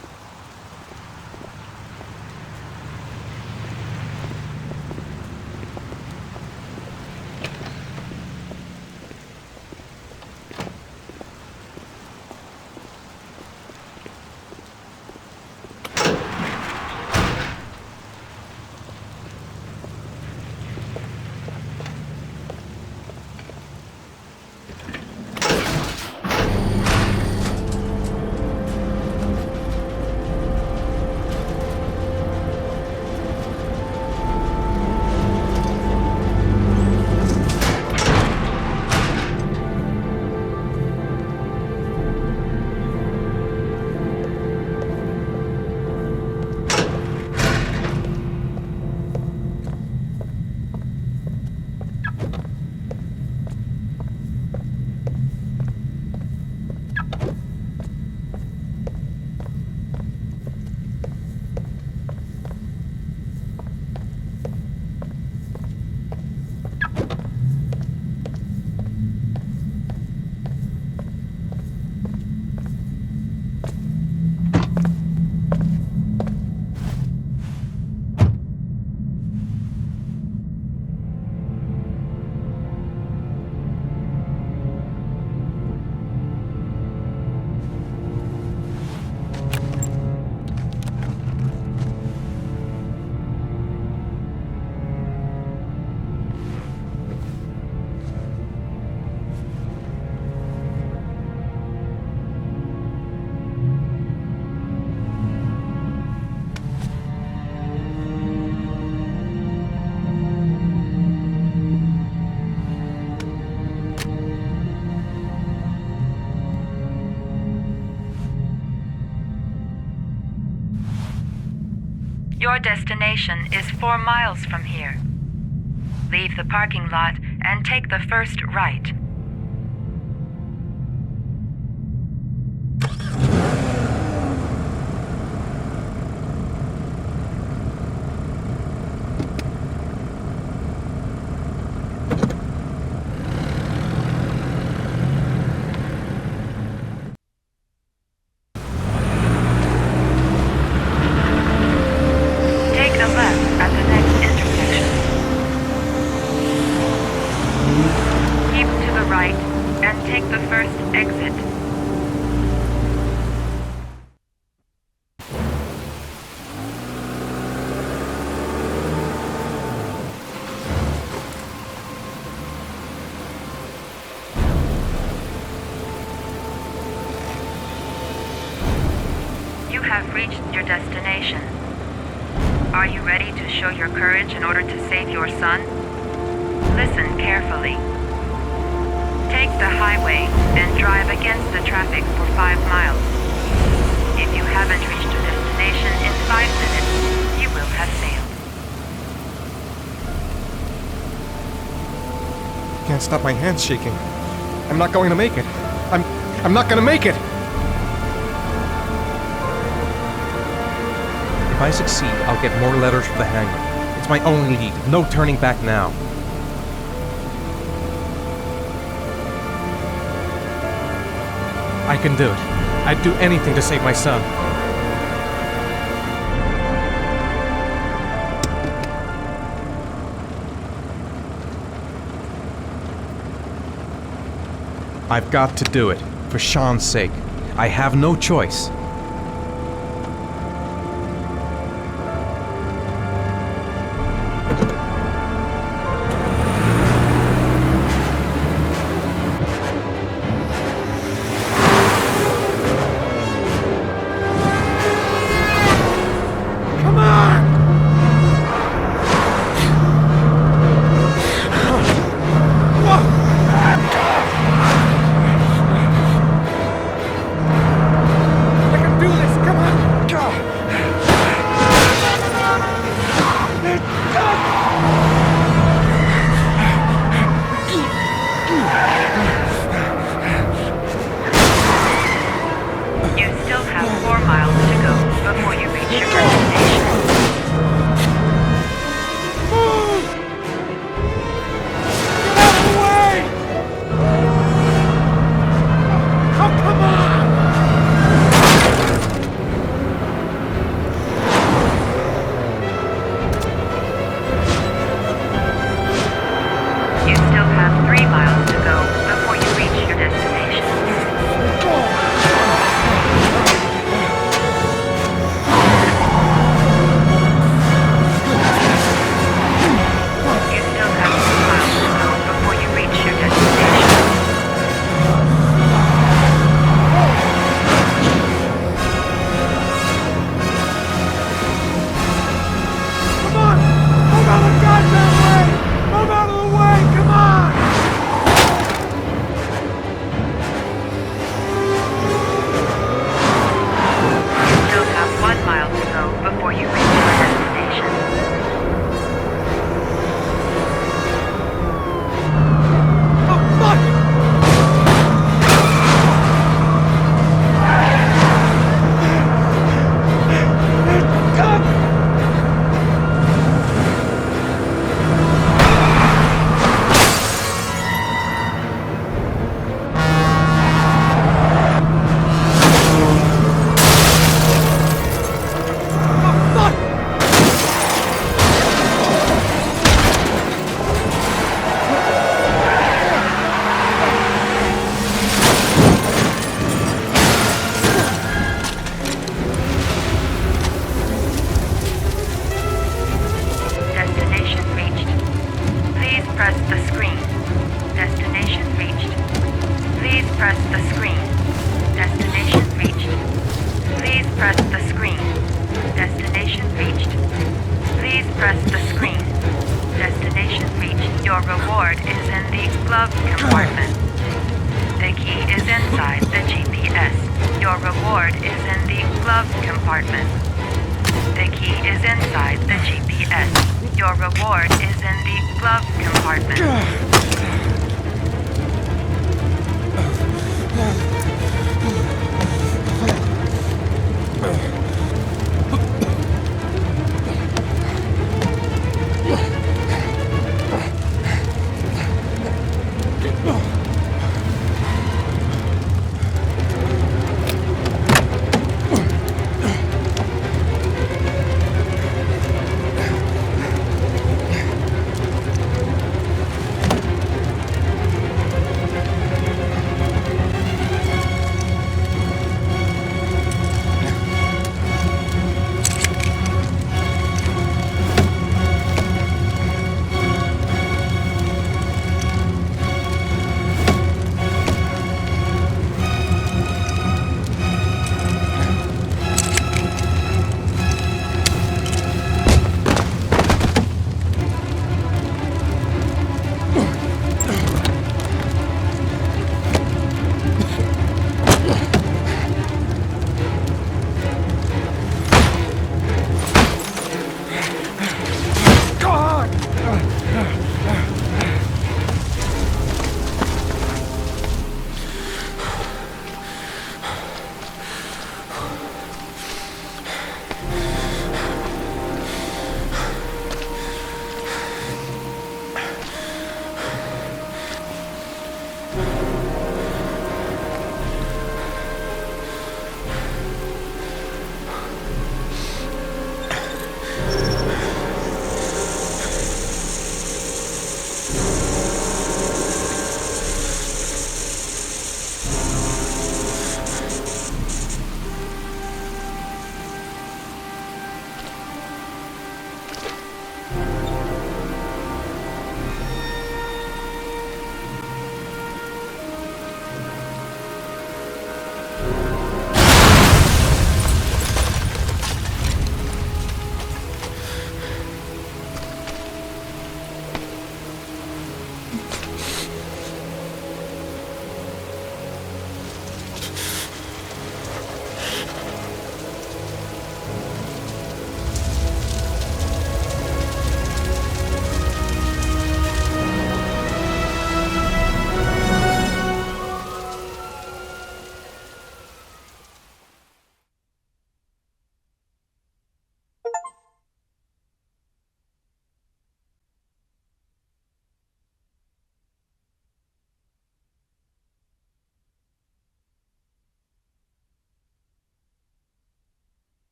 Your destination is 4 miles from here. Leave the parking lot and take the first right. Have reached your destination. Are you ready to show your courage in order to save your son? Listen carefully. Take the highway and drive against the traffic for 5 miles. If you haven't reached your destination in 5 minutes, you will have failed. Can't stop my hands shaking. I'm not going to make it. I'm not going to make it! If I succeed, I'll get more letters for the hangar. It's my only lead. No turning back now. I can do it. I'd do anything to save my son. I've got to do it. For Sean's sake. I have no choice. press the screen. Destination reached. Your reward is in the glove compartment. The key is inside the GPS. Your reward is in the glove compartment. The key is inside the GPS. Your reward is in the glove compartment.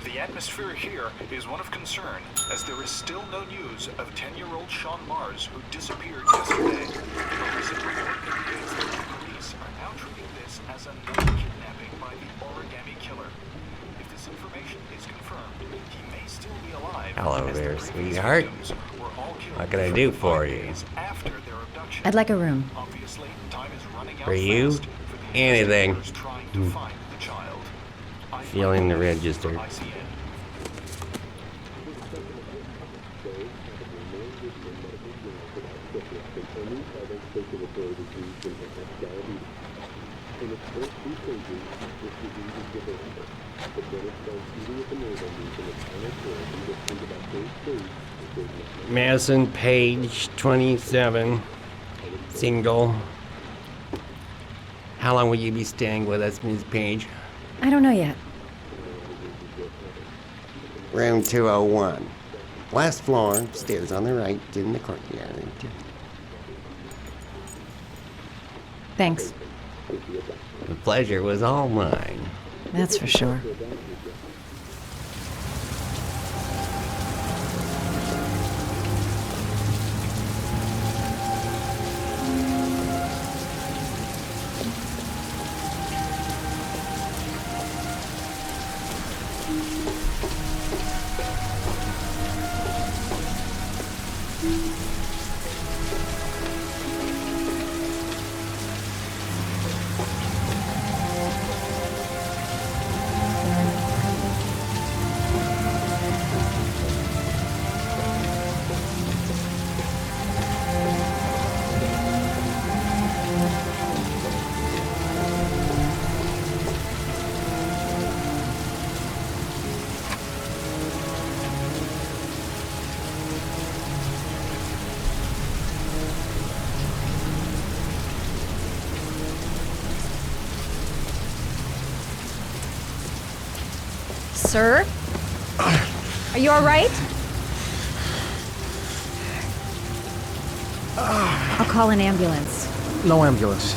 The atmosphere here is one of concern, as there is still no news of 10-year-old Sean Mars, who disappeared yesterday. A recent report indicates that the police are now treating this as another kidnapping by the Origami killer. If this information is confirmed, he may still be alive. Hello there, sweetheart. What can I do for you? I'd like a room. For you? Anything. Feeling the register. Madison, page 27, single. How long will you be staying with us, Ms. Page? I don't know yet. Room 201. Last floor, stairs on the right, in the courtyard. Thanks. The pleasure was all mine. That's for sure. Sir? Are you all right? I'll call an ambulance. No ambulance.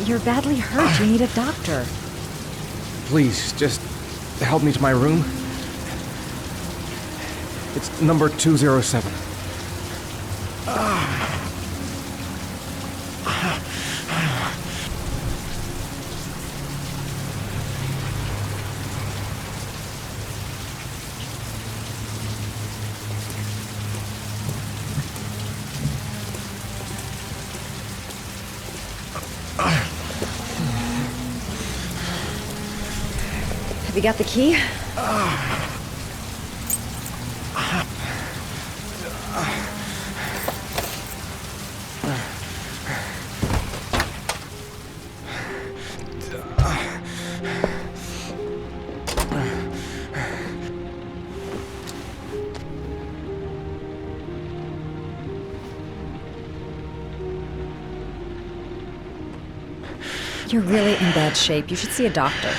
You're badly hurt. You need a doctor. Please, just help me to my room. It's number 207. Have you got the key? You're really in bad shape. You should see a doctor.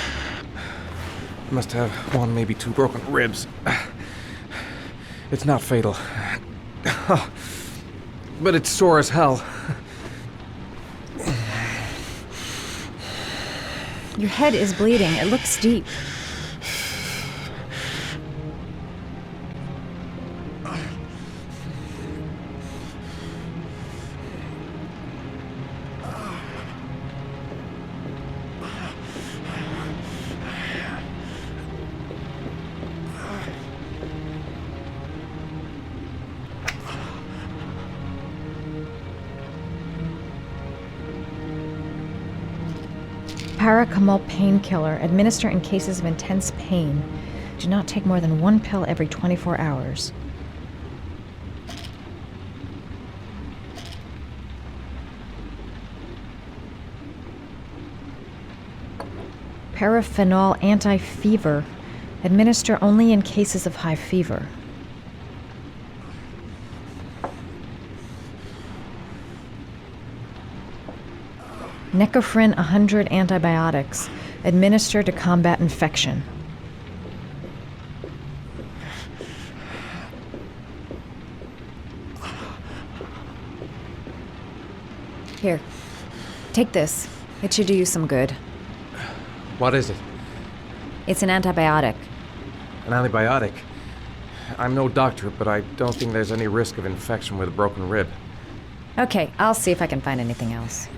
Must have one, maybe two broken ribs. It's not fatal. But it's sore as hell. Your head is bleeding. It looks deep. Paracetamol painkiller. Administer in cases of intense pain. Do not take more than one pill every 24 hours. Paraphenol anti-fever. Administer only in cases of high fever. Necophren 100 antibiotics. Administer to combat infection. Here. Take this. It should do you some good. What is it? It's an antibiotic. An antibiotic? I'm no doctor, but I don't think there's any risk of infection with a broken rib. Okay, I'll see if I can find anything else.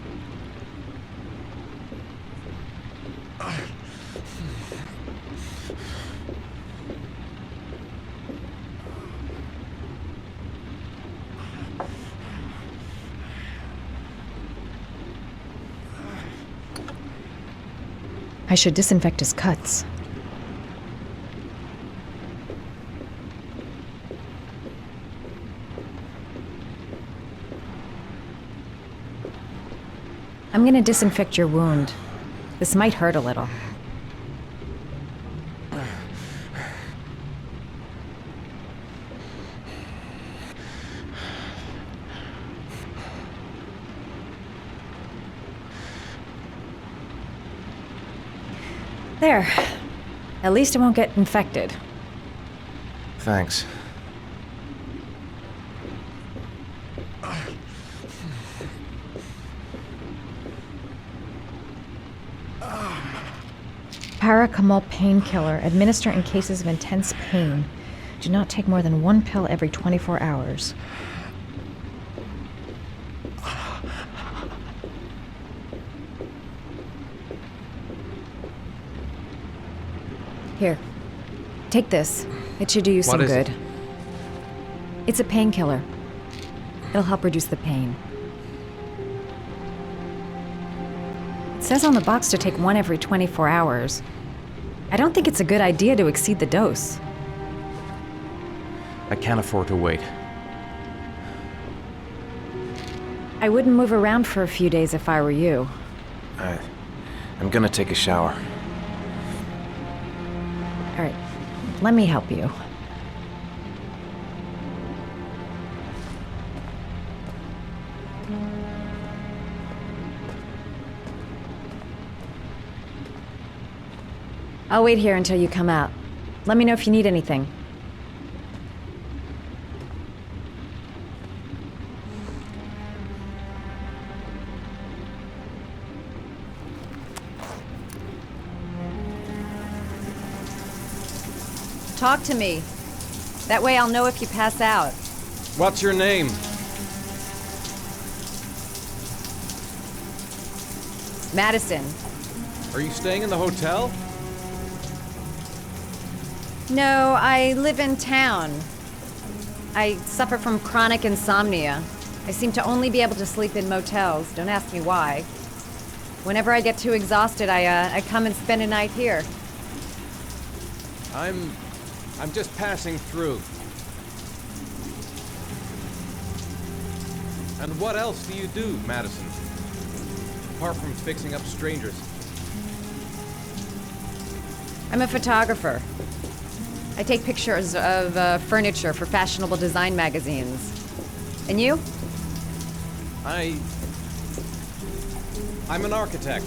I should disinfect his cuts. I'm gonna disinfect your wound. This might hurt a little. There. At least it won't get infected. Thanks. Paracetamol painkiller. Administer in cases of intense pain. Do not take more than 1 pill every 24 hours. Here. Take this. It should do you some good. It's a painkiller. It'll help reduce the pain. It says on the box to take 1 every 24 hours. I don't think it's a good idea to exceed the dose. I can't afford to wait. I wouldn't move around for a few days if I were you. I'm gonna take a shower. All right, let me help you. I'll wait here until you come out. Let me know if you need anything. Talk to me. That way I'll know if you pass out. What's your name? Madison. Are you staying in the hotel? No, I live in town. I suffer from chronic insomnia. I seem to only be able to sleep in motels. Don't ask me why. Whenever I get too exhausted, I come and spend a night here. I'm just passing through. And what else do you do, Madison? Apart from fixing up strangers. I'm a photographer. I take pictures of furniture for fashionable design magazines. And you? I'm an architect.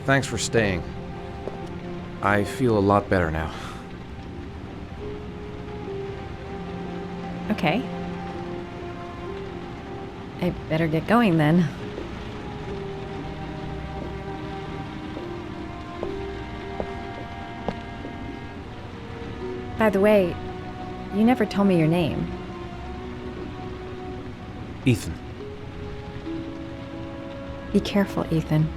Thanks for staying. I feel a lot better now. Okay. I better get going then. By the way, you never told me your name. Ethan. Be careful, Ethan.